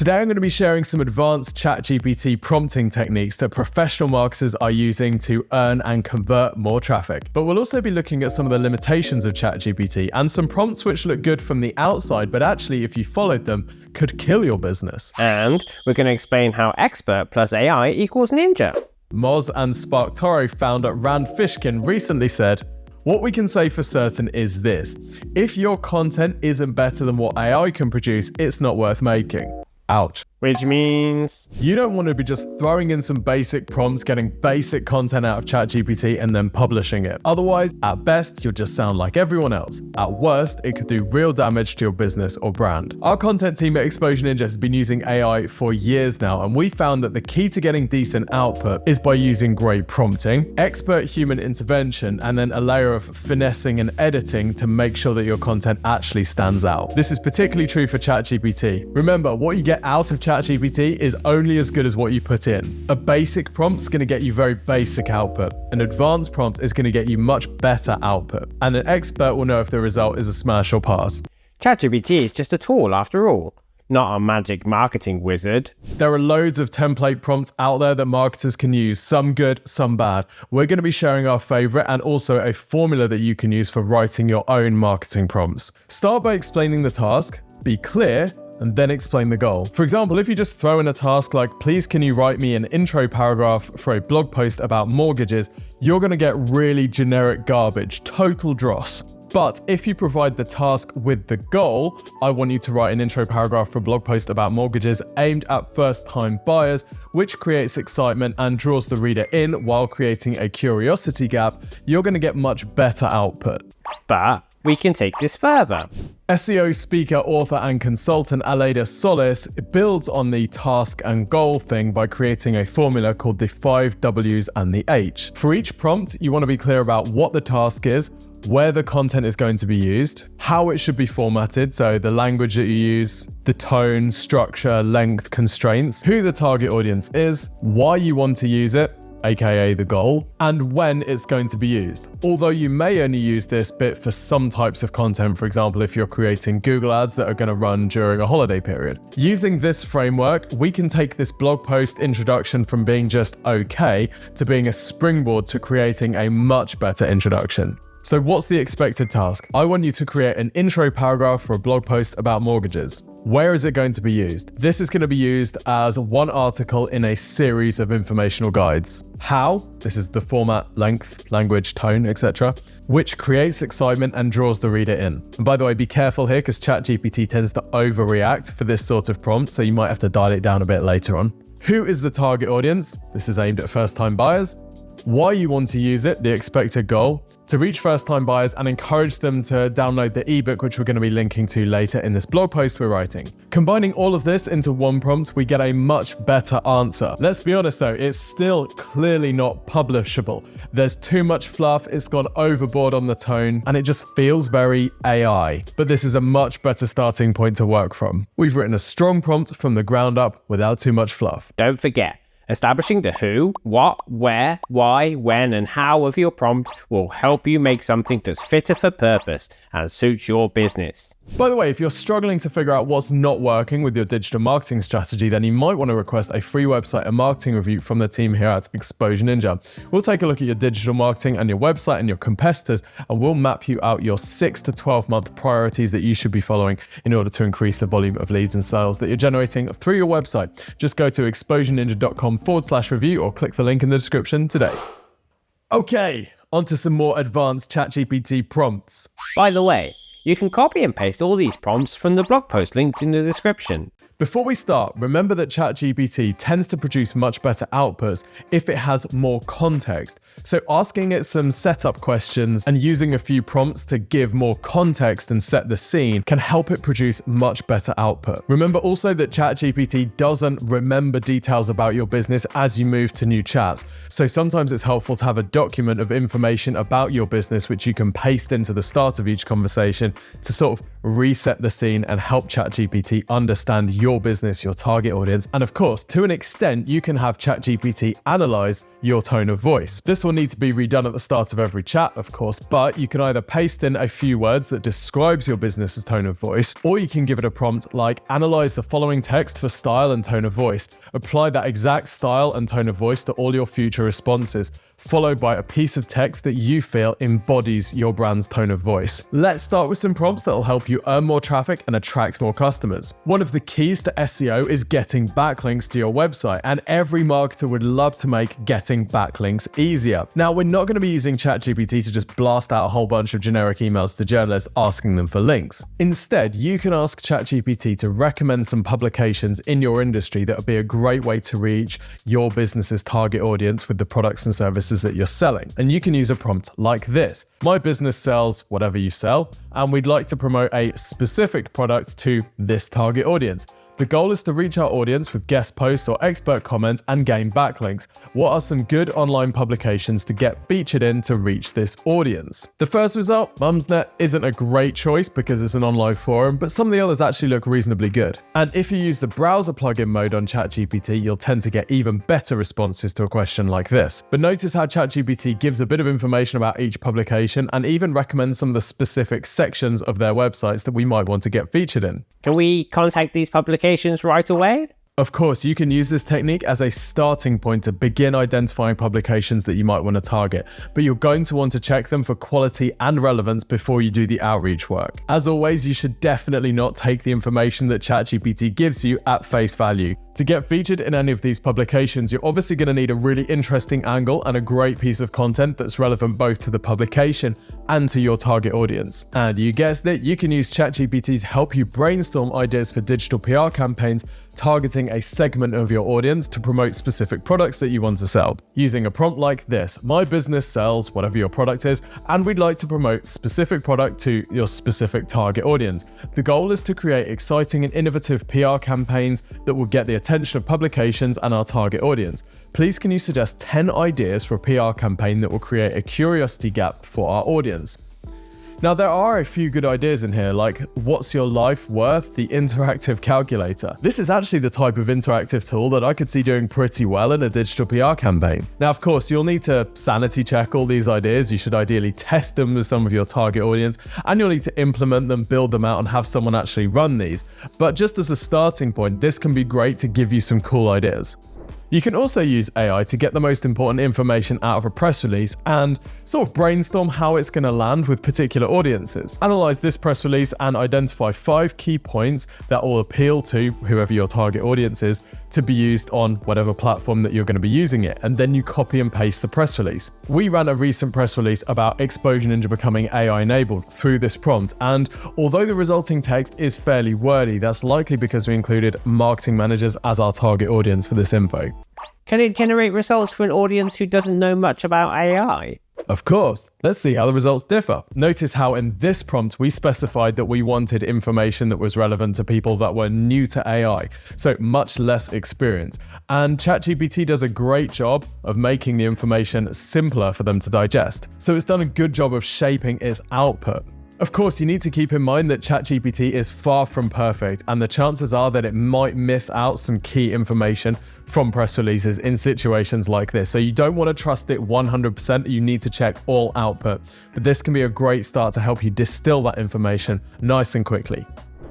Today I'm going to be sharing some advanced ChatGPT prompting techniques that professional marketers are using to earn and convert more traffic. But we'll also be looking at some of the limitations of ChatGPT and some prompts which look good from the outside, but actually if you followed them, could kill your business. And we're going to explain how expert plus AI equals ninja. Moz and SparkToro founder Rand Fishkin recently said, "What we can say for certain is this: if your content isn't better than what AI can produce, it's not worth making." Ouch. Which means you don't want to be just throwing in some basic prompts, getting basic content out of ChatGPT and then publishing it. Otherwise, at best, you'll just sound like everyone else. At worst, it could do real damage to your business or brand. Our content team at Exposure Ninja has been using AI for years now, and we found that the key to getting decent output is by using great prompting, expert human intervention, and then a layer of finessing and editing to make sure that your content actually stands out. This is particularly true for ChatGPT. Remember, what you get out of ChatGPT is only as good as what you put in. A basic prompt is going to get you very basic output. An advanced prompt is going to get you much better output. And an expert will know if the result is a smash or pass. ChatGPT is just a tool after all, not a magic marketing wizard. There are loads of template prompts out there that marketers can use, some good, some bad. We're going to be sharing our favorite and also a formula that you can use for writing your own marketing prompts. Start by explaining the task, be clear, and then explain the goal. For example, if you just throw in a task like, "Please can you write me an intro paragraph for a blog post about mortgages," you're gonna get really generic garbage, total dross. But if you provide the task with the goal, "I want you to write an intro paragraph for a blog post about mortgages aimed at first-time buyers," which creates excitement and draws the reader in while creating a curiosity gap, you're gonna get much better output. But we can take this further. SEO speaker, author, and consultant Aleda Solis builds on the task and goal thing by creating a formula called the 5 W's and the H. For each prompt, you want to be clear about what the task is, where the content is going to be used, how it should be formatted, so the language that you use, the tone, structure, length, constraints, who the target audience is, why you want to use it, aka the goal, and when it's going to be used. Although you may only use this bit for some types of content, for example, if you're creating Google ads that are going to run during a holiday period. Using this framework, we can take this blog post introduction from being just okay to being a springboard to creating a much better introduction. So what's the expected task? I want you to create an intro paragraph for a blog post about mortgages. Where is it going to be used? This is going to be used as one article in a series of informational guides. How? This is the format, length, language, tone, etc., which creates excitement and draws the reader in. And by the way, be careful here because ChatGPT tends to overreact for this sort of prompt, so you might have to dial it down a bit later on. Who is the target audience? This is aimed at first-time buyers. Why you want to use it, the expected goal, to reach first-time buyers and encourage them to download the ebook, which we're going to be linking to later in this blog post we're writing. Combining all of this into one prompt, we get a much better answer. Let's be honest though, it's still clearly not publishable. There's too much fluff, it's gone overboard on the tone, and it just feels very AI. But this is a much better starting point to work from. We've written a strong prompt from the ground up without too much fluff. Don't forget, establishing the who, what, where, why, when, and how of your prompt will help you make something that's fitter for purpose and suits your business. By the way, if you're struggling to figure out what's not working with your digital marketing strategy, then you might want to request a free website and marketing review from the team here at Exposure Ninja. We'll take a look at your digital marketing and your website and your competitors, and we'll map you out your 6 to 12 month priorities that you should be following in order to increase the volume of leads and sales that you're generating through your website. Just go to exposureninja.com/review or click the link in the description today. Okay, onto some more advanced ChatGPT prompts. By the way, you can copy and paste all these prompts from the blog post linked in the description. Before we start, remember that ChatGPT tends to produce much better outputs if it has more context. So asking it some setup questions and using a few prompts to give more context and set the scene can help it produce much better output. Remember also that ChatGPT doesn't remember details about your business as you move to new chats. So sometimes it's helpful to have a document of information about your business which you can paste into the start of each conversation to sort of reset the scene and help ChatGPT understand your your business, your target audience. And of course, to an extent, you can have ChatGPT analyze your tone of voice. This will need to be redone at the start of every chat, of course, but you can either paste in a few words that describes your business's tone of voice, or you can give it a prompt like analyze the following text for style and tone of voice. Apply that exact style and tone of voice to all your future responses, followed by a piece of text that you feel embodies your brand's tone of voice. Let's start with some prompts that will help you earn more traffic and attract more customers. One of the keys to SEO is getting backlinks to your website, and every marketer would love to make getting backlinks easier. Now, we're not going to be using ChatGPT to just blast out a whole bunch of generic emails to journalists asking them for links. Instead, you can ask ChatGPT to recommend some publications in your industry that would be a great way to reach your business's target audience with the products and services that you're selling. And you can use a prompt like this: my business sells whatever you sell, and we'd like to promote a specific product to this target audience. The goal is to reach our audience with guest posts or expert comments and gain backlinks. What are some good online publications to get featured in to reach this audience? The first result, Mumsnet, isn't a great choice because it's an online forum, but some of the others actually look reasonably good. And if you use the browser plugin mode on ChatGPT, you'll tend to get even better responses to a question like this. But notice how ChatGPT gives a bit of information about each publication and even recommends some of the specific sections of their websites that we might want to get featured in. Can we contact these publications right away? Of course, you can use this technique as a starting point to begin identifying publications that you might want to target, but you're going to want to check them for quality and relevance before you do the outreach work. As always, you should definitely not take the information that ChatGPT gives you at face value. To get featured in any of these publications, you're obviously going to need a really interesting angle and a great piece of content that's relevant both to the publication and to your target audience. And you guessed it, you can use ChatGPT to help you brainstorm ideas for digital PR campaigns targeting a segment of your audience to promote specific products that you want to sell. Using a prompt like this: my business sells whatever your product is, and we'd like to promote specific product to your specific target audience. The goal is to create exciting and innovative PR campaigns that will get the attention of publications and our target audience. Please can you suggest 10 ideas for a PR campaign that will create a curiosity gap for our audience? Now, there are a few good ideas in here, like What's Your Life Worth? The interactive calculator. This is actually the type of interactive tool that I could see doing pretty well in a digital PR campaign. Now, of course, you'll need to sanity check all these ideas. You should ideally test them with some of your target audience, and you'll need to implement them, build them out, and have someone actually run these. But just as a starting point, this can be great to give you some cool ideas. You can also use AI to get the most important information out of a press release and sort of brainstorm how it's going to land with particular audiences. Analyze this press release and identify 5 key points that will appeal to whoever your target audience is to be used on whatever platform that you're going to be using it, and then you copy and paste the press release. We ran a recent press release about Exposure Ninja becoming AI enabled through this prompt, and although the resulting text is fairly wordy, that's likely because we included marketing managers as our target audience for this info. Can it generate results for an audience who doesn't know much about AI? Of course. Let's see how the results differ. Notice how in this prompt we specified that we wanted information that was relevant to people that were new to AI, so much less experience. And ChatGPT does a great job of making the information simpler for them to digest. So it's done a good job of shaping its output. Of course, you need to keep in mind that ChatGPT is far from perfect, and the chances are that it might miss out some key information from press releases in situations like this. So you don't want to trust it 100%, you need to check all output. But this can be a great start to help you distill that information nice and quickly.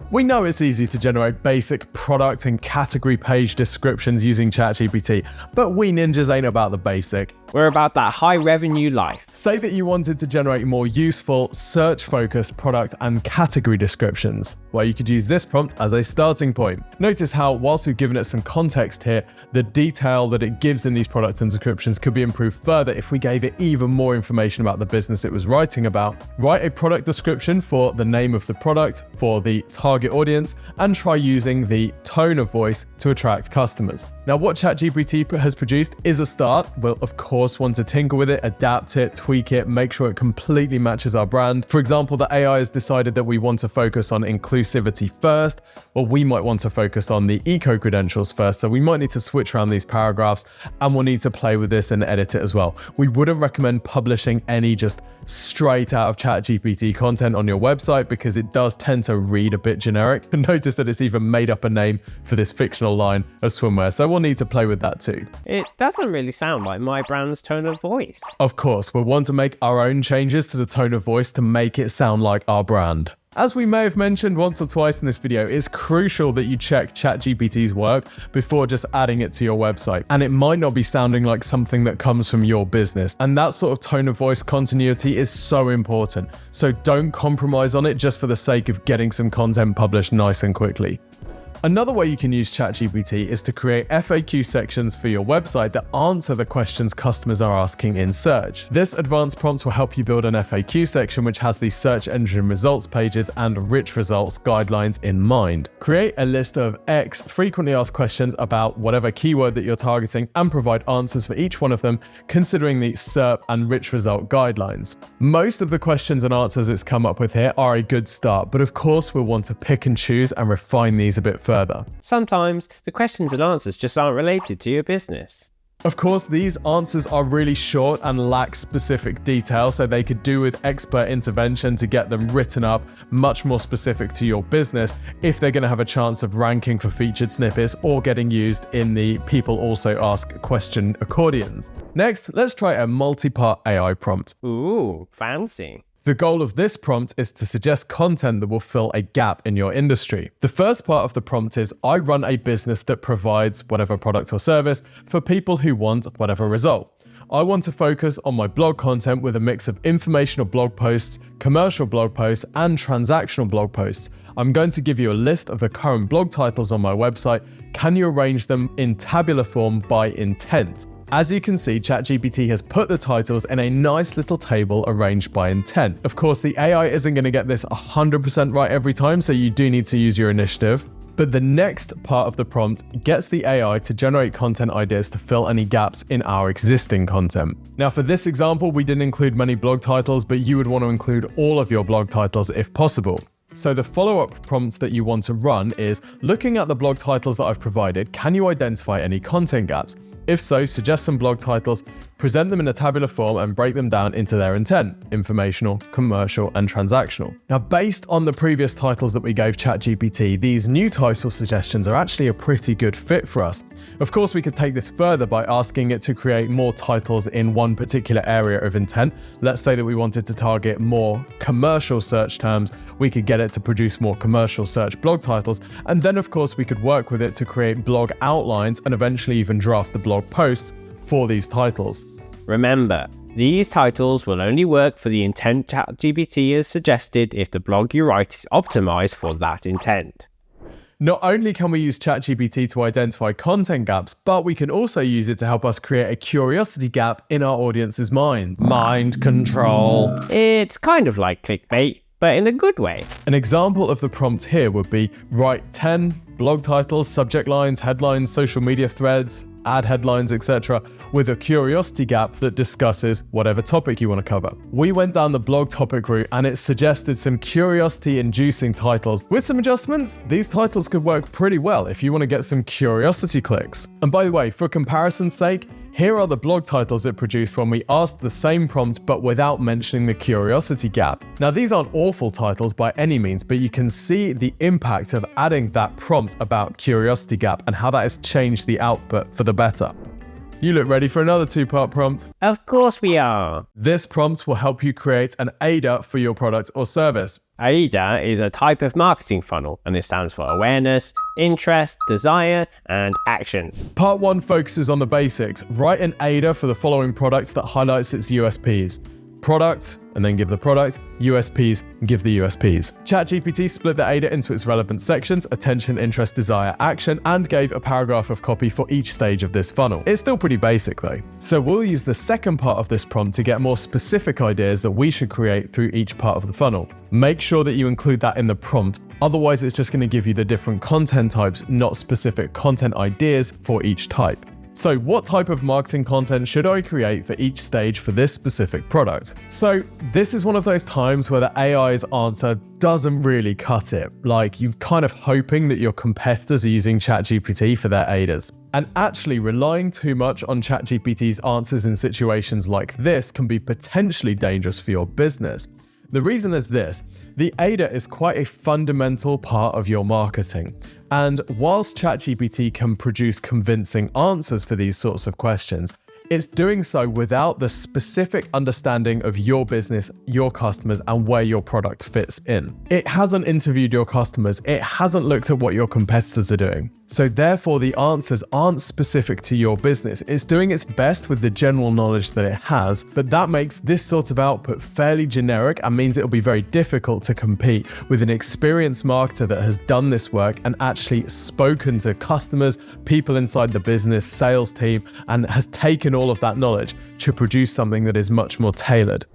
We know it's easy to generate basic product and category page descriptions using ChatGPT, but we ninjas ain't about the basic. We're about that high revenue life. Say that you wanted to generate more useful, search-focused product and category descriptions. Well, you could use this prompt as a starting point. Notice how, whilst we've given it some context here, the detail that it gives in these products and descriptions could be improved further if we gave it even more information about the business it was writing about. Write a product description for the name of the product, for the target audience, and try using the tone of voice to attract customers. Now, what ChatGPT has produced is a start. We'll of course want to tinker with it, adapt it, tweak it, make sure it completely matches our brand. For example, the AI has decided that we want to focus on inclusivity first, or we might want to focus on the eco-credentials first. So we might need to switch around these paragraphs, and we'll need to play with this and edit it as well. We wouldn't recommend publishing any just straight out of ChatGPT content on your website because it does tend to read a bit generic. Notice that it's even made up a name for this fictional line of swimwear, so we'll need to play with that too. It doesn't really sound like my brand's tone of voice. Of course, we'll want to make our own changes to the tone of voice to make it sound like our brand. As we may have mentioned once or twice in this video, it's crucial that you check ChatGPT's work before just adding it to your website. And it might not be sounding like something that comes from your business. And that sort of tone of voice continuity is so important. So don't compromise on it just for the sake of getting some content published nice and quickly. Another way you can use ChatGPT is to create FAQ sections for your website that answer the questions customers are asking in search. This advanced prompt will help you build an FAQ section which has these search engine results pages and rich results guidelines in mind. Create a list of X frequently asked questions about whatever keyword that you're targeting and provide answers for each one of them, considering the SERP and rich result guidelines. Most of the questions and answers it's come up with here are a good start, but of course we'll want to pick and choose and refine these a bit further. Sometimes the questions and answers just aren't related to your business. Of course, these answers are really short and lack specific detail, so they could do with expert intervention to get them written up much more specific to your business if they're going to have a chance of ranking for featured snippets or getting used in the people also ask question accordions. Next, let's try a multi-part AI prompt. Ooh, fancy. The goal of this prompt is to suggest content that will fill a gap in your industry. The first part of the prompt is, I run a business that provides whatever product or service for people who want whatever result. I want to focus on my blog content with a mix of informational blog posts, commercial blog posts, and transactional blog posts. I'm going to give you a list of the current blog titles on my website. Can you arrange them in tabular form by intent? As you can see, ChatGPT has put the titles in a nice little table arranged by intent. Of course, the AI isn't going to get this 100% right every time, so you do need to use your initiative. But the next part of the prompt gets the AI to generate content ideas to fill any gaps in our existing content. Now, for this example, we didn't include many blog titles, but you would want to include all of your blog titles if possible. So the follow-up prompt that you want to run is, looking at the blog titles that I've provided, can you identify any content gaps? If so, suggest some blog titles, present them in a tabular form and break them down into their intent: informational, commercial, and transactional. Now, based on the previous titles that we gave ChatGPT, these new title suggestions are actually a pretty good fit for us. Of course, we could take this further by asking it to create more titles in one particular area of intent. Let's say that we wanted to target more commercial search terms. We could get it to produce more commercial search blog titles. And then, of course, we could work with it to create blog outlines and eventually even draft the blog posts for these titles. Remember, these titles will only work for the intent ChatGPT has suggested if the blog you write is optimized for that intent. Not only can we use ChatGPT to identify content gaps, but we can also use it to help us create a curiosity gap in our audience's mind. Mind control. It's kind of like clickbait, but in a good way. An example of the prompt here would be, write 10 blog titles, subject lines, headlines, social media threads, ad headlines, etc., with a curiosity gap that discusses whatever topic you want to cover. We went down the blog topic route and it suggested some curiosity-inducing titles. With some adjustments, these titles could work pretty well if you want to get some curiosity clicks. And by the way, for comparison's sake, here are the blog titles it produced when we asked the same prompt but without mentioning the curiosity gap. Now, these aren't awful titles by any means, but you can see the impact of adding that prompt about curiosity gap and how that has changed the output for the better. You look ready for another two-part prompt? Of course we are. This prompt will help you create an AIDA for your product or service. AIDA is a type of marketing funnel, and it stands for awareness, interest, desire, and action. Part 1 focuses on the basics. Write an AIDA for the following products that highlights its USPs. product, and then give the product, USPs, and give the USPs. ChatGPT split the AIDA into its relevant sections, attention, interest, desire, action, and gave a paragraph of copy for each stage of this funnel. It's still pretty basic though. So we'll use the second part of this prompt to get more specific ideas that we should create through each part of the funnel. Make sure that you include that in the prompt, otherwise it's just going to give you the different content types, not specific content ideas for each type. So what type of marketing content should I create for each stage for this specific product? So this is one of those times where the AI's answer doesn't really cut it. Like, you're kind of hoping that your competitors are using ChatGPT for their AIDAs. And actually relying too much on ChatGPT's answers in situations like this can be potentially dangerous for your business. The reason is this: the AIDA is quite a fundamental part of your marketing. And whilst ChatGPT can produce convincing answers for these sorts of questions, it's doing so without the specific understanding of your business, your customers, and where your product fits in. It hasn't interviewed your customers. It hasn't looked at what your competitors are doing. So therefore, the answers aren't specific to your business. It's doing its best with the general knowledge that it has, but that makes this sort of output fairly generic and means it'll be very difficult to compete with an experienced marketer that has done this work and actually spoken to customers, people inside the business, sales team, and has taken all of that knowledge to produce something that is much more tailored.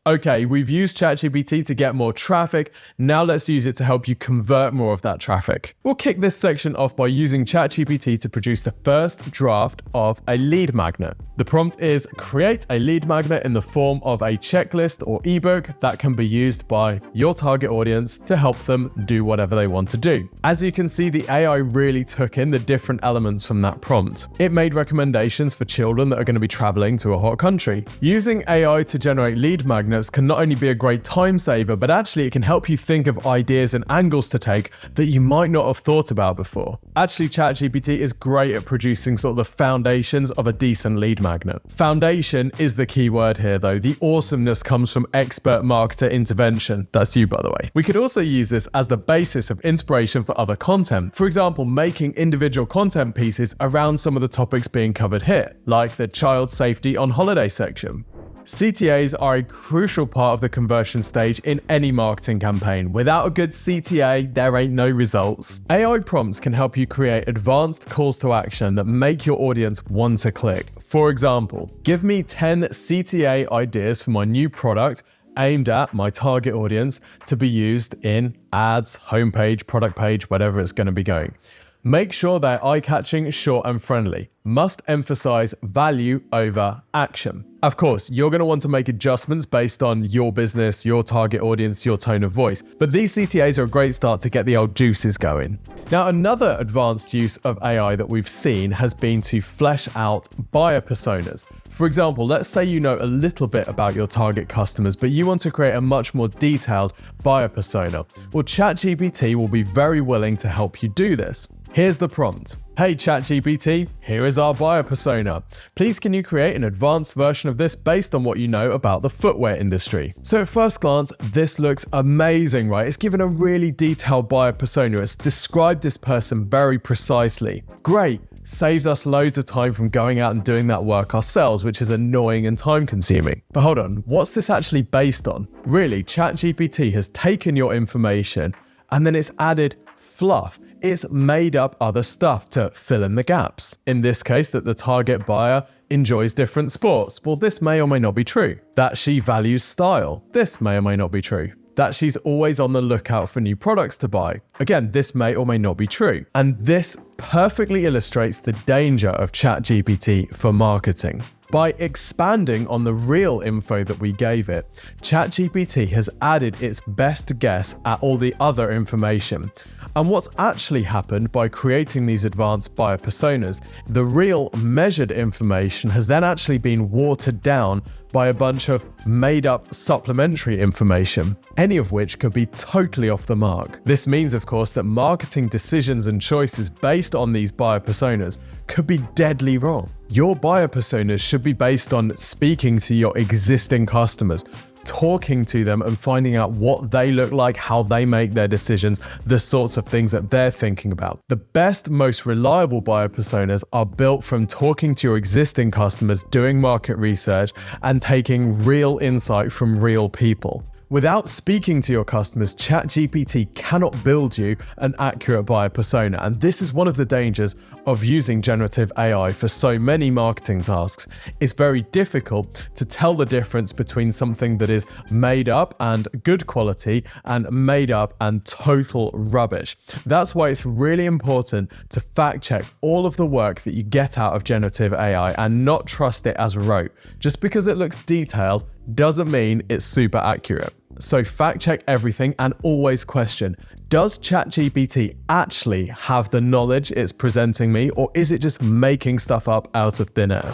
Okay, we've used ChatGPT to get more traffic. Now let's use it to help you convert more of that traffic. We'll kick this section off by using ChatGPT to produce the first draft of a lead magnet. The prompt is: create a lead magnet in the form of a checklist or ebook that can be used by your target audience to help them do whatever they want to do. As you can see, the AI really took in the different elements from that prompt. It made recommendations for children that are going to be traveling to a hot country. Using AI to generate lead magnets can not only be a great time saver, but actually it can help you think of ideas and angles to take that you might not have thought about before. Actually, ChatGPT is great at producing sort of the foundations of a decent lead magnet. Foundation is the key word here though. The awesomeness comes from expert marketer intervention. That's you, by the way. We could also use this as the basis of inspiration for other content. For example, making individual content pieces around some of the topics being covered here, like the child safety on holiday section. CTAs are a crucial part of the conversion stage in any marketing campaign. Without a good CTA, there ain't no results. AI prompts can help you create advanced calls to action that make your audience want to click. For example, give me 10 CTA ideas for my new product aimed at my target audience to be used in ads, homepage, product page, whatever it's going to be going. Make sure they're eye-catching, short, and friendly. Must emphasize value over action. Of course, you're going to want to make adjustments based on your business, your target audience, your tone of voice, but these CTAs are a great start to get the old juices going. Now, another advanced use of AI that we've seen has been to flesh out buyer personas. For example, let's say you know a little bit about your target customers, but you want to create a much more detailed buyer persona. Well, ChatGPT will be very willing to help you do this. Here's the prompt. Hey ChatGPT, here is our buyer persona. Please can you create an advanced version of this based on what you know about the footwear industry? So at first glance, this looks amazing, right? It's given a really detailed buyer persona. It's described this person very precisely. Great. Saves us loads of time from going out and doing that work ourselves, which is annoying and time consuming. But hold on, what's this actually based on? Really, ChatGPT has taken your information and then it's added fluff. It's made up other stuff to fill in the gaps. In this case, that the target buyer enjoys different sports. Well, this may or may not be true. That she values style. This may or may not be true. That she's always on the lookout for new products to buy. Again, this may or may not be true. And this perfectly illustrates the danger of ChatGPT for marketing. By expanding on the real info that we gave it, ChatGPT has added its best guess at all the other information. And what's actually happened by creating these advanced buyer personas, the real measured information has then actually been watered down by a bunch of made-up supplementary information, any of which could be totally off the mark. This means, of course, that marketing decisions and choices based on these buyer personas could be deadly wrong. Your buyer personas should be based on speaking to your existing customers, talking to them and finding out what they look like, how they make their decisions, the sorts of things that they're thinking about. The best, most reliable buyer personas are built from talking to your existing customers, doing market research, and taking real insight from real people. Without speaking to your customers, ChatGPT cannot build you an accurate buyer persona, and this is one of the dangers of using generative AI for so many marketing tasks. It's very difficult to tell the difference between something that is made up and good quality and made up and total rubbish. That's why it's really important to fact check all of the work that you get out of generative AI and not trust it as rote. Just because it looks detailed doesn't mean it's super accurate. So fact check everything and always question, does ChatGPT actually have the knowledge it's presenting me, or is it just making stuff up out of thin air?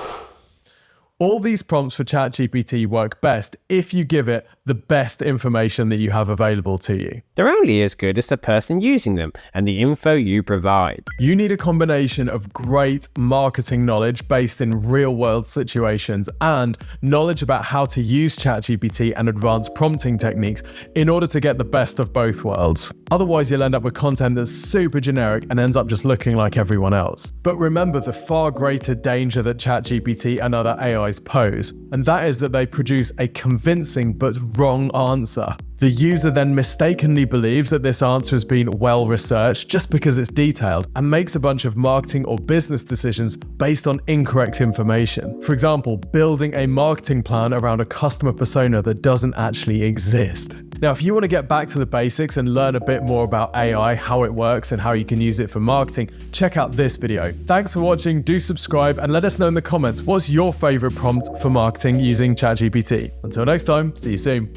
All these prompts for ChatGPT work best if you give it the best information that you have available to you. They're only as good as the person using them and the info you provide. You need a combination of great marketing knowledge based in real-world situations and knowledge about how to use ChatGPT and advanced prompting techniques in order to get the best of both worlds. Otherwise, you'll end up with content that's super generic and ends up just looking like everyone else. But remember the far greater danger that ChatGPT and other AIs pose, and that is that they produce a convincing but wrong answer. The user then mistakenly believes that this answer has been well researched just because it's detailed and makes a bunch of marketing or business decisions based on incorrect information. For example, building a marketing plan around a customer persona that doesn't actually exist. Now, if you want to get back to the basics and learn a bit more about AI, how it works and how you can use it for marketing, check out this video. Thanks for watching, do subscribe and let us know in the comments what's your favorite prompt for marketing using ChatGPT. Until next time, see you soon.